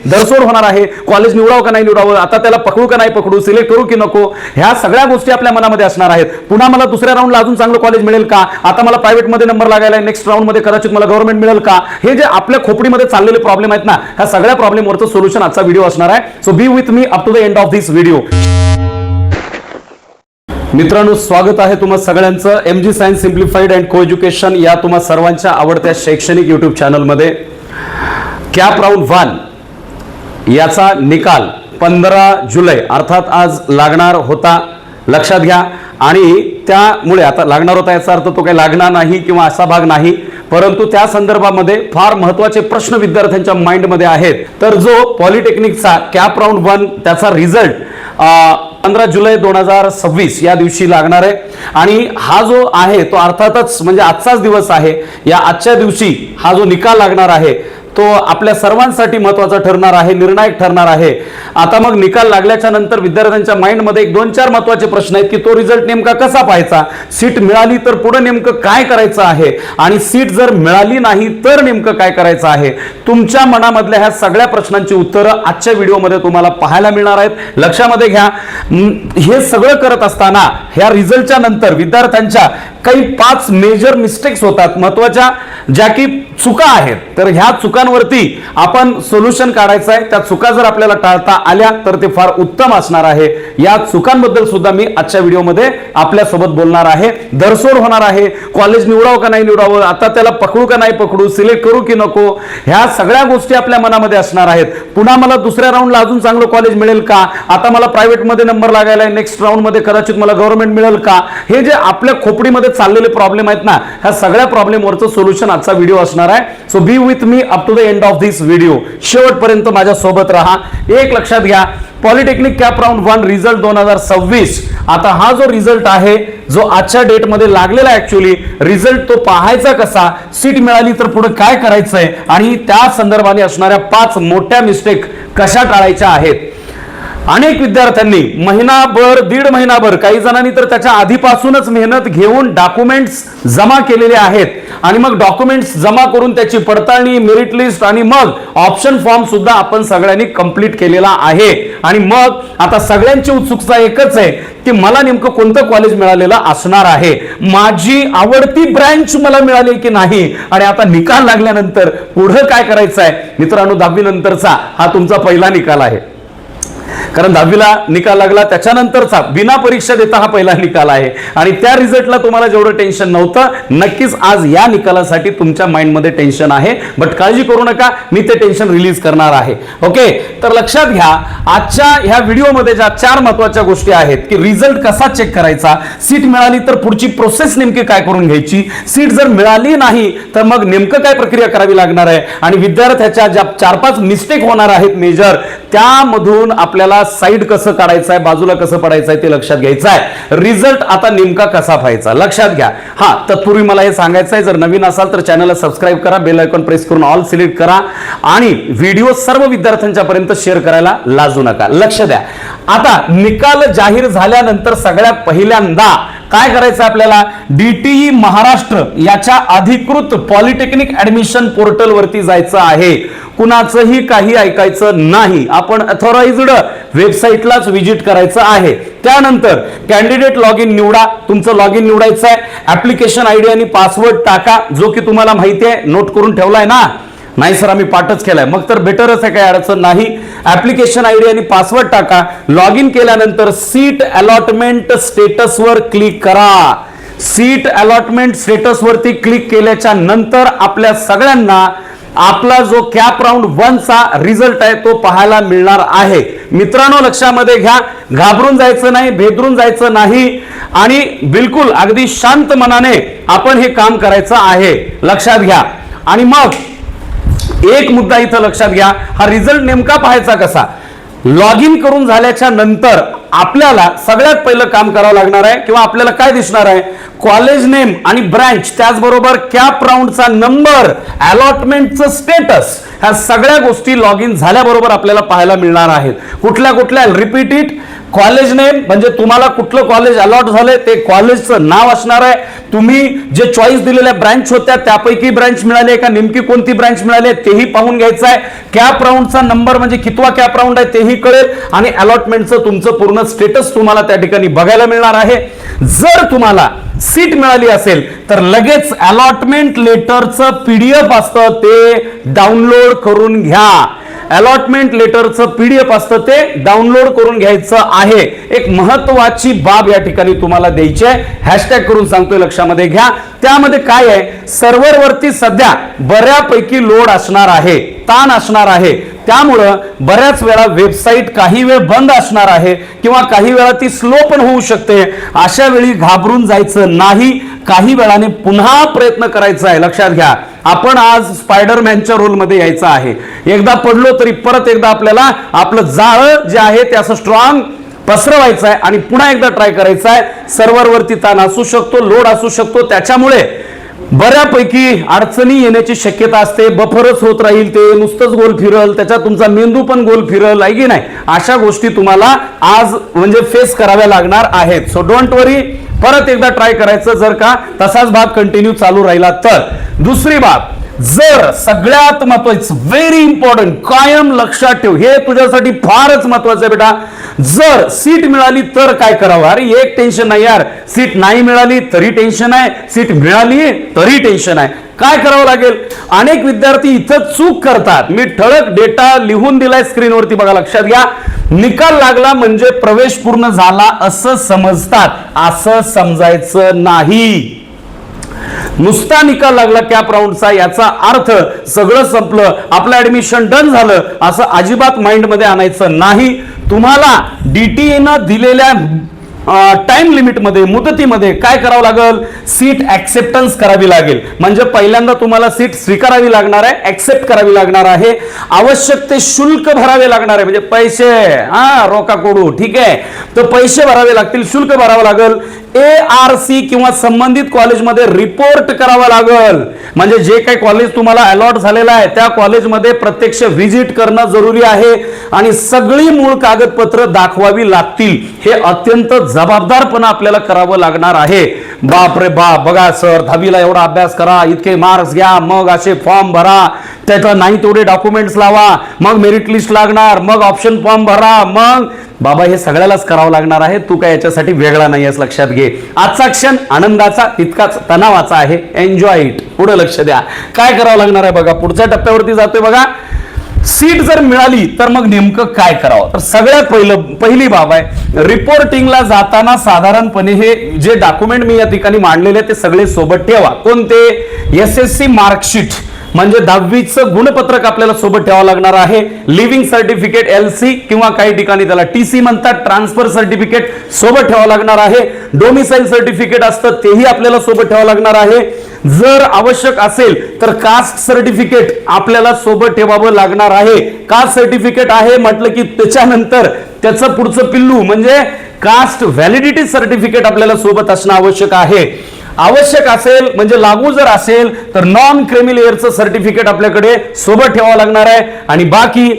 दरसोड होणार आहे, कॉलेज निवडावं का नाही निवडावं, आता त्याला पकडू का नाही पकडू, सिलेक्ट करू की नको, ह्या सगळ्या गोष्टी आपल्या मनामध्ये असणार आहेत. पुन्हा मला दुसऱ्या राऊंडला अजून चांगलं कॉलेज मिळेल का, आता मला प्रायव्हेट मध्ये नंबर लागायला नेक्स्ट राऊंड मध्ये कदाचित मला गव्हर्नमेंट मिळेल का, हे जे आपल्या खोपडीमध्ये चाललेले प्रॉब्लेम आहेत ना, ह्या सगळ्या प्रॉब्लेमवरचं सोल्युशन आजचा व्हिडिओ असणार आहे. So be with me up to the end of this video. मित्रांनो, स्वागत आहे तुम्हा सगळ्यांचं MG science simplified and co education या तुम्हा सर्वांच्या आवडत्या शैक्षणिक युट्यूब चॅनलमध्ये. कॅप राऊंड 1 याचा निकाल 15 जुलै अर्थात आज लागणार होता, लक्षात घ्या. आणि त्यामुळे आता लागणार होता याचा अर्थ तो काही लागणार नाही किंवा असा भाग नाही, परंतु त्या संदर्भामध्ये फार महत्त्वाचे प्रश्न विद्यार्थ्यांच्या माइंडमध्ये आहेत. तर जो पॉलिटेक्निकचा कॅप राऊंड 1 त्याचा रिझल्ट 15 जुलै 2026 या दिवशी लागणार आहे. आणि हा जो आहे तो अर्थातच म्हणजे आजचाच दिवस आहे. या आजच्या दिवशी हा जो निकाल लागणार आहे तो आपल्या सर्वांसाठी महत्त्वाचा ठरणार आहे, निर्णायक ठरणार आहे. आता मग निकाल लागल्याच्या नंतर विद्यार्थ्यांच्या माइंडमध्ये 1-2-4 महत्त्वाचे प्रश्न आहेत की तो रिझल्ट नेमका कसा पाहायचा, सीट मिळाली तर पुढे नेमकं काय करायचं आहे, आणि सीट जर मिळाली नाही तर नेमकं काय करायचं आहे. तुमच्या मनामधल्या ह्या सगळ्या प्रश्नांची उत्तरं आजच्या व्हिडिओमध्ये तुम्हाला पाहायला मिळणार आहेत. लक्षामध्ये घ्या, हे सगळं करत असताना ह्या रिझल्टच्या नंतर विद्यार्थ्यांच्या काही 5 मेजर मिस्टेक्स होतात, महत्त्वाच्या, ज्या की चुका आहेत. तर ह्या चुकांवरती आपण सोल्युशन काढायचं आहे. त्या चुका जर आपल्याला टाळता आल्या तर ते फार उत्तम असणार आहे. या चुकांबद्दल सुद्धा मी आजच्या व्हिडिओमध्ये आपल्या सोबत बोलणार आहे. दरसोड होणार आहे, कॉलेज निवडावं का नाही निवडावं, आता त्याला पकडू का नाही पकडू, सिलेक्ट करू की नको, ह्या सगळ्या गोष्टी आपल्या मनामध्ये असणार आहेत. पुन्हा मला दुसऱ्या राऊंडला अजून चांगलं कॉलेज मिळेल का, आता मला प्रायव्हेट मध्ये नंबर लागायला नेक्स्ट राऊंड मध्ये कदाचित मला गव्हर्नमेंट मिळेल का, हे जे आपल्या खोपडीमध्ये चाललेले प्रॉब्लेम आहेत ना, ह्या सगळ्या प्रॉब्लेमवरचं सोल्युशन आजचा व्हिडिओ असणार आहे. So be with me up to the end of this video. शेवटपर्यंत माझ्या सोबत राहा. एक लक्षात घ्या, पॉलिटेक्निक कॅप राऊंड 1 रिझल्ट 2026. आता हा जो रिझल्ट आहे जो आजच्या डेट मध्ये लागलेला आहे, ऍक्च्युअली रिझल्ट तो पाहायचा कसा, सीट मिळाली तर पुढे काय करायचंय, आणि त्या संदर्भाने असणाऱ्या 5 मोठ्या मिस्टेक कशा टाळायच्या आहेत. अनेक विद्यार्थ्यांनी महिनाभर, 1.5 महिनाभर, काही जणांनी तर त्याच्या आधीपासूनच मेहनत घेऊन डॉक्युमेंट्स जमा केलेले आहेत, आणि मग डॉक्युमेंट्स जमा करून त्याची पडताळणी, मेरिट लिस्ट आणि मग ऑप्शन फॉर्म सुद्धा आपण सगळ्यांनी कंप्लीट केलेला आहे. आणि मग आता सगळ्यांची उत्सुकता एकच आहे की मला नेमकं कोणतं कॉलेज मिळालेलं असणार आहे, माझी आवडती ब्रँच मला मिळाली की नाही, आणि आता निकाल लागल्यानंतर पुढे काय करायचं आहे. मित्रांनो, 10वी नंतरचा हा तुमचा पहिला निकाल आहे, कारण 10वीला निकाल लागला त्याच्यानंतरचा बिना परीक्षा देता हा पहिला निकाल आहे. आणि त्या रिझल्टला तुम्हाला जेवढं टेन्शन नव्हतं, नक्कीच आज या निकालासाठी तुमच्या माइंडमध्ये टेन्शन आहे. बट काळजी करू नका, मी ते टेन्शन रिलीज करणार आहे. ओके, तर लक्षात घ्या, आजच्या ह्या व्हिडिओमध्ये ज्या 4 महत्त्वाच्या गोष्टी आहेत की रिझल्ट कसा चेक करायचा, सीट मिळाली तर पुढची प्रोसेस नेमकी काय करून घ्यायची, सीट जर मिळाली नाही तर मग नेमकं काय प्रक्रिया करावी लागणार आहे, आणि विद्यार्थ्याच्या ज्या 4-5 मिस्टेक होणार आहेत मेजर, त्यामधून आपल्याला साईड कसं काढायचं आहे, बाजूला कसं पडायचं आहे ते लक्षात घ्यायचं आहे. रिझल्ट आता नेमका कसा पाहायचा, लक्षात घ्या. हा, तत्पूर्वी मला हे सांगायचं आहे, जर नवीन असाल तर चॅनलला सबस्क्राईब करा, बेल आयकॉन प्रेस करून ऑल सिलेक्ट करा, आणि व्हिडिओ सर्व विद्यार्थ्यांच्या पर्यंत शेअर करायला लाजू नका. लक्ष द्या, आता निकाल जाहीर झाल्यानंतर सगळ्यात पहिल्यांदा काय करायचं आपल्याला, DTE महाराष्ट्र याच्या अधिकृत पॉलिटेक्निक ऍडमिशन पोर्टल वरती जायचं आहे. कुणाचंही काही ऐकायचं नाही, आपण अथॉराइज्ड वेबसाईटलाच व्हिजिट करायचं आहे. त्यानंतर कॅन्डिडेट लॉग इन निवडा, तुमचं लॉग इन निवडायचं आहे. ऍप्लिकेशन आयडी आणि पासवर्ड टाका, जो की तुम्हाला माहिती आहे, नोट करून ठेवलाय ना, नाही सर आम्ही पाठच केलाय, मग तर बेटरच आहे, काही अडचण नाही. ऍप्लिकेशन आयडी आणि पासवर्ड टाका. लॉग इन केल्यानंतर सीट अलॉटमेंट स्टेटस वर क्लिक करा. सीट अलॉटमेंट स्टेटस वरती क्लिक केल्याच्या नंतर आपल्या सगळ्यांना आपला जो कॅप राऊंड 1 चा रिझल्ट आहे तो पाहायला मिळणार आहे. मित्रांनो, लक्षामध्ये घ्या, घाबरून जायचं नाही, भेदरून जायचं नाही, आणि बिलकुल अगदी शांत मनाने आपण हे काम करायचं आहे. लक्षात घ्या. आणि मग एक मुद्दा इथं लक्षात घ्या, हा रिझल्ट नेमका पाहायचा कसा. लॉग इन करून झाल्याच्या नंतर आपल्याला सगळ्यात पहिलं काम करावं लागणार आहे, किंवा आपल्याला काय दिसणार आहे, कॉलेज नेम आणि ब्रँच, त्याचबरोबर कॅप राऊंडचा नंबर, अलॉटमेंटचं स्टेटस, ह्या सगळ्या गोष्टी लॉग इन झाल्याबरोबर आपल्याला पाहायला मिळणार आहेत. कुठल्या कुठल्या, रिपीट इट, कॉलेज नेम म्हणजे तुम्हाला कुठलं कॉलेज अलॉट झालंय ते कॉलेजचं नाव असणार आहे. तुम्ही जे चॉईस दिलेल्या ब्रँच होत्या त्यापैकी ब्रँच मिळाली आहे का, नेमकी कोणती ब्रँच मिळाली आहे तेही पाहून घ्यायचं आहे. कॅप राऊंडचा नंबर म्हणजे कितवा कॅप राऊंड आहे तेही कळेल आणि अलॉटमेंटचं तुमचं पूर्ण स्टेटस तुम्हाला त्या ठिकाणी बघायला मिळणार आहे. जर तुम्हाला सीट मिळाली असेल तर लगेच अलॉटमेंट लेटरचं पीडीएफ असतं ते डाउनलोड करून घ्या. अलॉटमेंट लेटरचं पीडीएफ असतं ते डाउनलोड करून घ्यायचं आहे. एक महत्वाची बाब या ठिकाणी तुम्हाला द्यायची आहे, हॅशटॅग करून सांगतोय लक्षामध्ये घ्या. त्यामध्ये काय आहे, सर्व्हरवरती सध्या बऱ्यापैकी लोड असणार आहे, ताण असणार आहे. त्यामुळं बऱ्याच वेळा वेबसाईट काही वेळ बंद असणार आहे किंवा काही वेळा ती स्लो पण होऊ शकते. अशा वेळी घाबरून जायचं नाही, काही वेळाने पुन्हा प्रयत्न करायचा आहे. लक्षात घ्या, आपण आज स्पायडरमॅनच्या रोलमध्ये यायचं आहे. एकदा पडलो तरी परत एकदा आपल्याला आपलं जाळं जे आहे ते असं स्ट्रॉंग पसरवायचं आहे आणि पुन्हा एकदा ट्राय करायचं आहे. सर्व्हरवरती ताण असू शकतो, लोड असू शकतो, त्याच्यामुळे बऱ्यापैकी अडचणी येण्याची शक्यता असते. बफरच होत राहील, ते नुसतंच गोल फिरल, त्याच्यात तुमचा मेंदू पण गोल फिरल आहे की नाही. अशा गोष्टी तुम्हाला आज म्हणजे फेस कराव्या लागणार आहेत. सो डोंट वरी, परत एकदा ट्राय करायचं. जर का तसाच भाग कंटिन्यू चालू राहिला तर. दुसरी बाब, जर सगळ्यात महत्वाचं, व्हेरी इम्पॉर्टंट, कायम लक्षात ठेव, हे तुझ्यासाठी फारच महत्वाचं आहे बेटा. जर सीट मिळाली तर काय करावं? अरे एक टेन्शन नाही यार, सीट नाही मिळाली तरी टेन्शन आहे, सीट मिळाली तरी टेन्शन आहे. काय करावं लागेल? अनेक विद्यार्थी इथं चूक करतात. मी ठळक डेटा लिहून दिलाय स्क्रीनवरती, बघा, लक्षात घ्या. निकाल लागला म्हणजे प्रवेश पूर्ण झाला असं समजतात. असं समजायचं नाही. नुसता निकाल लागला कॅप राऊंडचा याचा अर्थ सगळं संपलं, आपलं ऍडमिशन डन झालं असं अजिबात माइंड मध्ये आणायचं नाही. तुम्हाला डीटीएनं दिलेल्या टाइम लिमिटमध्ये, मुदतीमध्ये काय करावं लागेल? सीट ऍक्सेप्टन्स करावी लागेल. म्हणजे पहिल्यांदा तुम्हाला सीट स्वीकारावी लागणार आहे, ऍक्सेप्ट करावी लागणार आहे. आवश्यक ते शुल्क भरावे लागणार आहे, म्हणजे पैसे, रोका कोडू, ठीक आहे, तर पैसे भरावे लागतील, शुल्क भरावं लागेल. ARC किंवा संबंधित कॉलेजमध्ये रिपोर्ट करावा लागेल. म्हणजे जे काही कॉलेज तुम्हाला अलॉट झालेलं आहे त्या कॉलेजमध्ये प्रत्यक्ष व्हिजिट करणं जरुरी आहे आणि सगळी मूळ कागदपत्र दाखवावी लागतील. हे अत्यंत जबाबदारपणा आपल्याला करावं लागणार आहे. बाप रे बाप, बघा सर, 10वीला एवढा अभ्यास करा, इतके मार्क्स घ्या, मग असे फॉर्म भरा, त्याचा नाही तेवढे डॉक्युमेंट्स लावा, मग मेरिट लिस्ट लागणार, मग ऑप्शन फॉर्म भरा, मग बाबा हे सगळ्यालाच करावं लागणार आहे. तू काय याच्यासाठी वेगळा नाही आहेस, लक्षात घे. आजचा क्षण आनंदाचा तितकाच तणावाचा आहे. Enjoy it. पुढे लक्ष द्या, काय करावं लागणार आहे बघा. पुढच्या टप्प्यावरती जातोय बघा. सीट जर मिळाली तर मग नेमकं काय करावं? तर सगळ्यात पहिली बाब आहे, रिपोर्टिंगला जाताना साधारणपणे हे जे डॉक्युमेंट मी या ठिकाणी मांडलेले ते सगळे सोबत ठेवा. कोणते? SSC मार्कशीट म्हणजे 10वीचं गुणपत्रक आपल्याला सोबत ठेवावं लागणार आहे. लिव्हिंग सर्टिफिकेट LC किंवा काही ठिकाणी त्याला TC म्हणतात, ट्रान्सफर सर्टिफिकेट सोबत ठेवावं लागणार आहे. डोमिसाईल सर्टिफिकेट असतं तेही आपल्याला सोबत ठेवावं लागणार आहे. जर आवश्यक असेल तर कास्ट सर्टिफिकेट आपल्याला सोबत ठेवावं लागणार आहे. कास्ट सर्टिफिकेट आहे म्हटलं की त्याच्यानंतर त्याचं पुढचं पिल्लू म्हणजे कास्ट व्हॅलिडिटी सर्टिफिकेट आपल्याला सोबत असणं आवश्यक आहे. आवश्यक असेल म्हणजे लागू जर असेल तर नॉन क्रिमिलियरचं सर्टिफिकेट आपल्याकडे सोबत ठेवावं लागणार आहे. आणि बाकी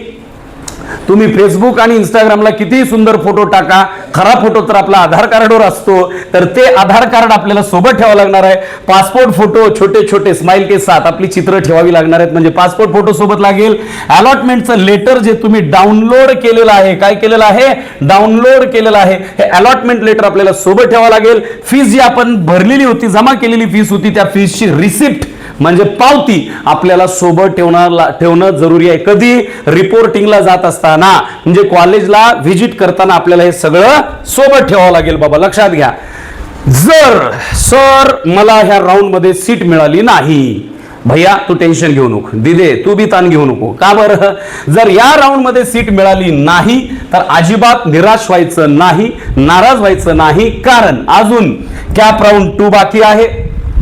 तुम्ही फेसबुक आणि इंस्टाग्रामला कितीही सुंदर फोटो टाका, खरा फोटो तर आपला आधार कार्डवर असतो, तर ते आधार कार्ड आपल्याला सोबत ठेवावं लागणार आहे. पासपोर्ट फोटो छोटे छोटे स्माइल के साथ आपली चित्र ठेवावी लागणार आहेत, म्हणजे पासपोर्ट फोटो सोबत लागेल. अलॉटमेंटचं लेटर जे तुम्ही डाउनलोड केलेलं आहे, काय केलेलं आहे? डाउनलोड केलेलं आहे, हे अलॉटमेंट लेटर आपल्याला सोबत ठेवावं लागेल. फीस जी आपण भरलेली होती, जमा केलेली फीस होती, त्या फीसची रिसिप्ट म्हणजे पावती आपल्याला सोबत ठेवणं जरुरी आहे. कधी? रिपोर्टिंगला जात असताना, म्हणजे कॉलेजला व्हिजिट करताना आपल्याला हे सगळं सोबत ठेवावं लागेल. बाबा लक्षात घ्या, जर सर मला ह्या राऊंड मध्ये सीट मिळाली नाही, भैया तू टेन्शन घेऊ नको, दिदे तू बी ताण घेऊ नको. का बरं? जर या राऊंड मध्ये सीट मिळाली नाही तर अजिबात निराश व्हायचं नाही, नाराज व्हायचं नाही, कारण अजून कॅप राऊंड 2 बाकी आहे,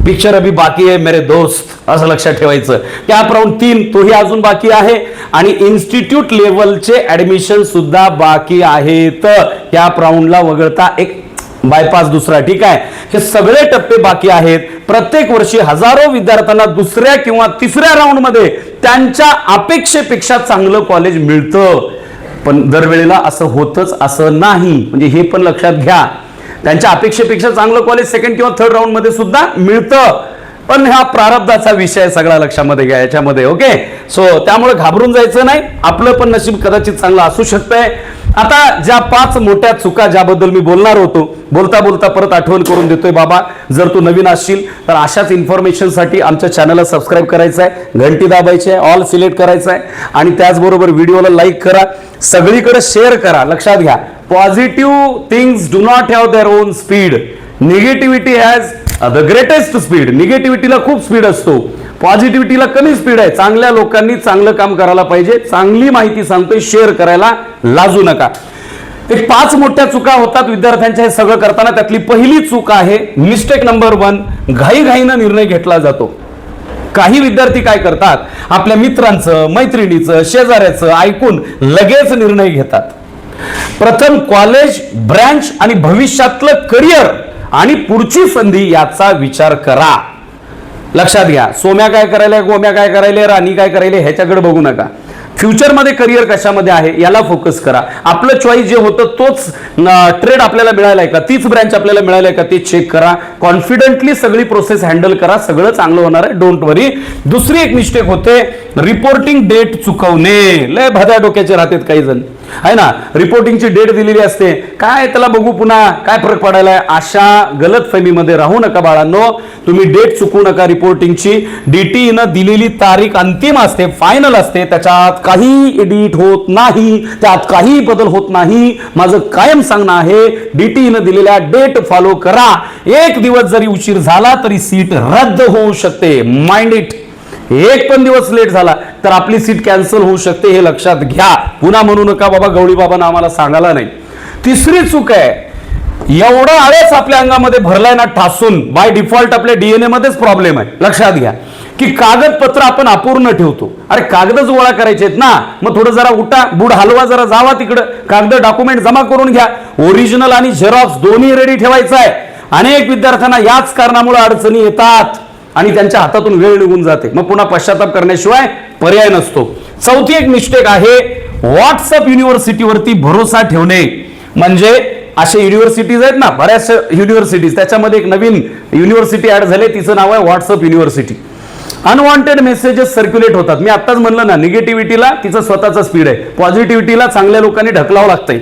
पिक्चर अभी बाकी है मेरे दोस्त, असं लक्षात ठेवायचं. कॅप राऊंड 3 तोही अजून बाकी आहे आणि इन्स्टिट्यूट लेवलचे ऍडमिशन सुद्धा बाकी आहेत. कॅप राऊंडला वगळता एक बायपास दुसरा, ठीक आहे. हे सगळे टप्पे बाकी आहेत. प्रत्येक वर्षी हजारो विद्यार्थ्यांना दुसऱ्या किंवा तिसऱ्या राऊंड मध्ये त्यांच्या अपेक्षेपेक्षा चांगलं कॉलेज मिळतं. पण दरवेळेला असं होतच असं नाही, म्हणजे हे पण लक्षात घ्या. त्यांच्या अपेक्षेपेक्षा चांगलं कॉलेज सेकंड किंवा थर्ड राऊंड मध्ये सुद्धा मिळतं, पण हा प्रारब्धाचा विषय सगळा लक्षामध्ये घ्या याच्यामध्ये. ओके, सो त्यामुळे घाबरून जायचं नाही, आपलं पण नशीब कदाचित चांगलं असू शकतंय. आता ज्या 5 मोठ्या चुका ज्याबद्दल मी बोलणार होतो, बोलता बोलता परत आठवण करून देतोय बाबा. जर तू नवीन असशील तर अशाच इन्फॉर्मेशनसाठी आमच्या चॅनलला सबस्क्राईब करायचं आहे, घंटी दाबायची आहे, ऑल सिलेक्ट करायचं आहे, आणि त्याचबरोबर व्हिडिओला लाईक करा, सगळीकडे शेअर करा. लक्षात घ्या, positive things do not have there own speed, negativity has the greatest speed. निगेटिव्हिटीला खूप स्पीड असतो, पॉझिटिव्हिटीला कमी स्पीड आहे. चांगल्या लोकांनी चांगलं काम करायला पाहिजे. चांगली माहिती सांगतोय, शेअर करायला लाजू नका. एक 5 मोठ्या चुका होतात विद्यार्थ्यांच्या हे सगळं करताना. त्यातली पहिली चूक आहे मिस्टेक नंबर 1, घाईघाईनं निर्णय घेतला जातो. काही विद्यार्थी काय करतात, आपल्या मित्रांचं, मैत्रिणीचं, शेजाऱ्याचं ऐकून लगेच निर्णय घेतात. प्रथम कॉलेज, ब्रँच आणि भविष्यातलं करिअर आणि पुढची संधी याचा विचार करा. लक्षात घ्या, सोम्या काय करायला, गोम्या काय करायला, राणी काय करायला ह्याच्याकडे बघू नका. फ्युचरमध्ये करिअर कशामध्ये आहे याला फोकस करा. आपलं चॉईस जे होतं तोच ट्रेड आपल्याला मिळालाय का, तीच ब्रँच आपल्याला मिळालाय का ते चेक करा. कॉन्फिडंटली सगळी प्रोसेस हँडल करा, सगळं चांगलं होणार आहे, डोंट वरी. दुसरी एक मिस्टेक होते, रिपोर्टिंग डेट चुकवणे. लय भद्या डोक्याचे राहतात काही जण, आहे ना. रिपोर्टिंगची डेट दिलेली असते, काय त्याला बघू पुन्हा, काय फरक पडायला. अशा गलतफहमीमध्ये राहू नका बाळांनो. तुम्ही डेट चुकवू नका रिपोर्टिंगची. डीटीईनं दिलेली तारीख अंतिम असते, फायनल असते, त्याच्यात काही एडिट होत नाही, त्यात काही बदल होत नाही. माझं कायम सांगणं आहे, डीटीईनं दिलेल्या डेट फॉलो करा. एक दिवस जरी उशीर झाला तरी सीट रद्द होऊ शकते, माइंड इट. एक पण दिवस लेट झाला तर आपली सीट कॅन्सल होऊ शकते, हे लक्षात घ्या. पुन्हा म्हणू नका बाबा गवळी बाबांना आम्हाला सांगायला नाही. तिसरी चूक आहे, एवढा आळस आपल्या अंगामध्ये भरलाय ना ठासून, बाय डिफॉल्ट आपल्या डीएनए मध्येच प्रॉब्लेम आहे. लक्षात घ्या की कागदपत्र आपण अपूर्ण ठेवतो. अरे कागदच गोळा करायचे आहेत ना, मग थोडं जरा उठा, बुड हलवा, जरा जावा तिकडं, कागद डॉक्युमेंट जमा करून घ्या. ओरिजिनल आणि झेरॉक्स दोन्ही रेडी ठेवायचं आहे. अनेक विद्यार्थ्यांना याच कारणामुळे अडचणी येतात आणि त्यांच्या हातातून वेळ निघून जाते, मग पुन्हा पश्चाताप करण्याशिवाय पर्याय नसतो. चौथी एक मिस्टेक आहे, व्हॉट्सअप युनिव्हर्सिटीवरती भरोसा ठेवणे. म्हणजे असे युनिव्हर्सिटीज आहेत ना, बऱ्याच युनिव्हर्सिटीज, त्याच्यामध्ये एक नवीन युनिव्हर्सिटी ऍड झाली, तिचं नाव आहे WhatsApp university. Unwanted messages circulate होतात. मी आताच म्हणलं ना, निगेटिव्हिटीला तिचं स्वतःचा स्पीड आहे, पॉझिटिव्हिटीला चांगल्या लोकांनी ढकलावं लागतंय.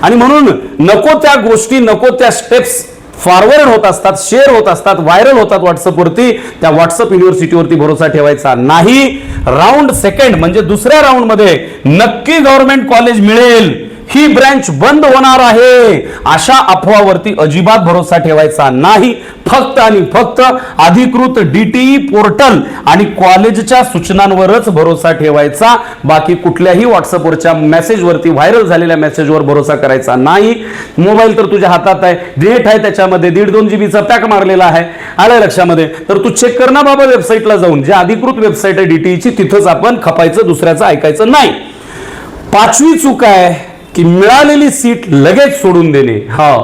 आणि म्हणून नको त्या गोष्टी, नको त्या स्टेप्स फॉरवर्ड होत असतात, शेअर होत असतात, व्हायरल होतात व्हॉट्सअपवरती. त्या व्हॉट्सअप युनिव्हर्सिटीवरती भरोसा ठेवायचा नाही. राऊंड सेकंड म्हणजे दुसऱ्या राऊंड मध्ये नक्की गव्हर्नमेंट कॉलेज मिळेल, ही ब्रँच बंद होणार आहे, अशा अफवावरती अजिबात भरोसा ठेवायचा नाही. फक्त आणि फक्त अधिकृत डीटीई पोर्टल आणि कॉलेजच्या सूचनांवरच भरोसा ठेवायचा. बाकी कुठल्याही व्हॉट्सअपवरच्या मेसेजवरती, व्हायरल झालेल्या मेसेजवर भरोसा करायचा नाही. मोबाईल तर तुझ्या हातात आहे, डेट आहे त्याच्यामध्ये, 1.5-2 जीबीचा पॅक मारलेला आहे, आलं लक्षामध्ये, तर तू चेक कर ना बाबा वेबसाईटला जाऊन. जे अधिकृत वेबसाईट आहे डीटीईची तिथंच आपण खपायचं, दुसऱ्याचं ऐकायचं नाही. 5वी चूक आहे की मिळालेली सीट लगेच सोडून देणे. हा,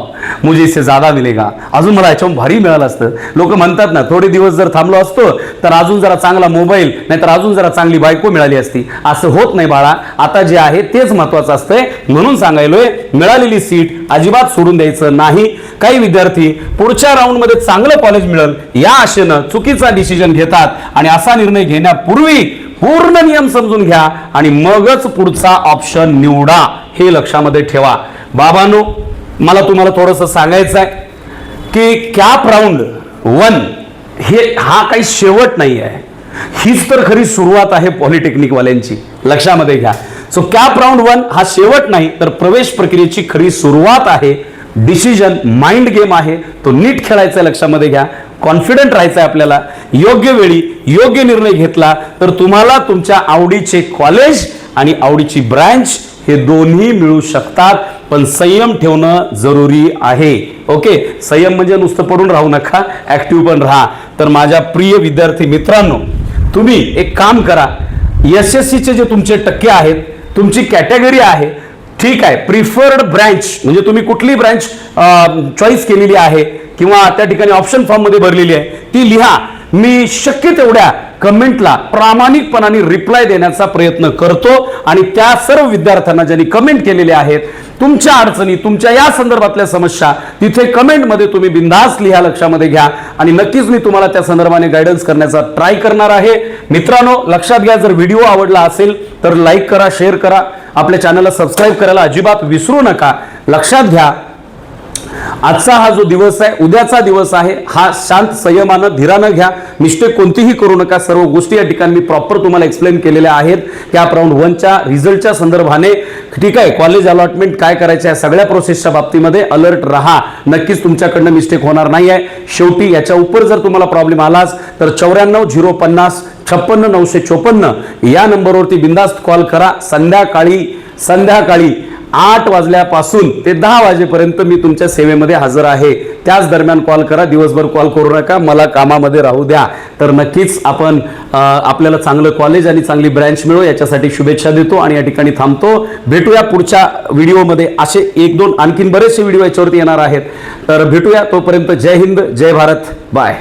मुझे इससे ज्यादा मिलेगा, अजून मला याच्याहून भारी मिळालं असतं. लोक म्हणतात ना, थोडे दिवस जर थांबलो असतो तर अजून जरा चांगला मोबाईल, नाहीतर अजून जरा चांगली बायको मिळाली असती. असं होत नाही बाळा, आता जे आहे तेच महत्वाचं असतंय. म्हणून सांगायलोय, मिळालेली सीट अजिबात सोडून द्यायचं नाही. काही विद्यार्थी पुढच्या राऊंडमध्ये चांगलं कॉलेज मिळेल या आशेनं चुकीचा डिसिजन घेतात, आणि असा निर्णय घेण्यापूर्वी पूर्ण नियम समजून घ्या आणि मगच पुढचा ऑप्शन निवडा, हे लक्षामध्ये ठेवा. बाबांनो, मला तुम्हाला थोडंसं सांगायचं आहे की कॅप राऊंड 1 हा काही शेवट नाही आहे, हीच तर खरी सुरुवात आहे पॉलिटेक्निक वाल्यांची, लक्षामध्ये घ्या. सो कॅप राऊंड 1 हा शेवट नाही, तर प्रवेश प्रक्रियेची खरी सुरुवात आहे. डिसिजन माइंड गेम आहे, तो नीट खेळायचा, लक्षामध्ये घ्या. कॉन्फिडंट राहायचं आहे आपल्याला. योग्य वेळी योग्य निर्णय घेतला तर तुम्हाला तुमच्या आवडीचे कॉलेज आणि आवडीची ब्रँच हे दोन्ही मिळू शकतात, पण संयम ठेवणं जरुरी आहे. ओके, संयम म्हणजे नुसतं पडून राहू नका, ऍक्टिव्ह पण राहा. तर माझ्या प्रिय विद्यार्थी मित्रांनो, तुम्ही एक काम करा, एसएससीचे जे तुमचे टक्के आहेत, तुमची कॅटेगरी आहे, ठीक आहे, प्रिफर्ड ब्रँच म्हणजे तुम्ही कुठली ब्रँच चॉईस केलेली आहे किंवा त्या ठिकाणी ऑप्शन फॉर्म मध्ये भरलेली आहे ती लिहा. मी शक्य तेवढ्या कमेंटला प्रामाणिकपणाने रिप्लाय देण्याचा प्रयत्न करतो आणि त्या सर्व विद्यार्थ्यांना ज्यांनी कमेंट केलेले आहेत, तुमच्या अडचणी, तुमच्या या संदर्भातल्या समस्या तिथे कमेंटमध्ये तुम्ही बिनधास्त लिहा, लक्षामध्ये घ्या आणि नक्कीच मी तुम्हाला त्या संदर्भाने गायडन्स करण्याचा ट्राय करणार आहे. मित्रांनो, लक्षात घ्या, जर व्हिडिओ आवडला असेल तर लाईक करा, शेअर करा, आपल्या चॅनलला सबस्क्राईब करायला अजिबात विसरू नका. लक्षात घ्या, आजचा हा जो दिवस आहे, उद्याचा दिवस आहे, हा शांत संयमानं धीरानं घ्या. मिस्टेक कोणतीही करू नका. सर्व गोष्टी या ठिकाणी मी प्रॉपर तुम्हाला एक्सप्लेन केलेल्या आहेत. कॅप राऊंड 1च्या रिझल्टच्या संदर्भाने, ठीक आहे, कॉलेज अलॉटमेंट काय करायचं या सगळ्या प्रोसेसच्या बाबतीमध्ये अलर्ट राहा. नक्कीच तुमच्याकडनं मिस्टेक होणार नाही आहे. शेवटी याच्या उपर जर तुम्हाला प्रॉब्लेम आलाच तर 94 050 56 954 या नंबरवरती बिंदास्त कॉल करा. संध्याकाळी 8 वाजल्यापासून ते 10 वाजेपर्यंत मी तुमच्या सेवेमध्ये हजर आहे. त्याच दरम्यान कॉल करा, दिवसभर कॉल करू नका, मला कामामध्ये राहू द्या. तर नक्कीच आपण आपल्याला चांगलं कॉलेज आणि चांगली ब्रँच मिळो याच्यासाठी शुभेच्छा देतो आणि या ठिकाणी थांबतो. भेटूया पुढच्या व्हिडिओमध्ये. असे 1-2 आणखीन बरेचसे व्हिडिओ याच्यावरती येणार आहेत. तर भेटूया, तोपर्यंत जय हिंद, जय भारत, बाय.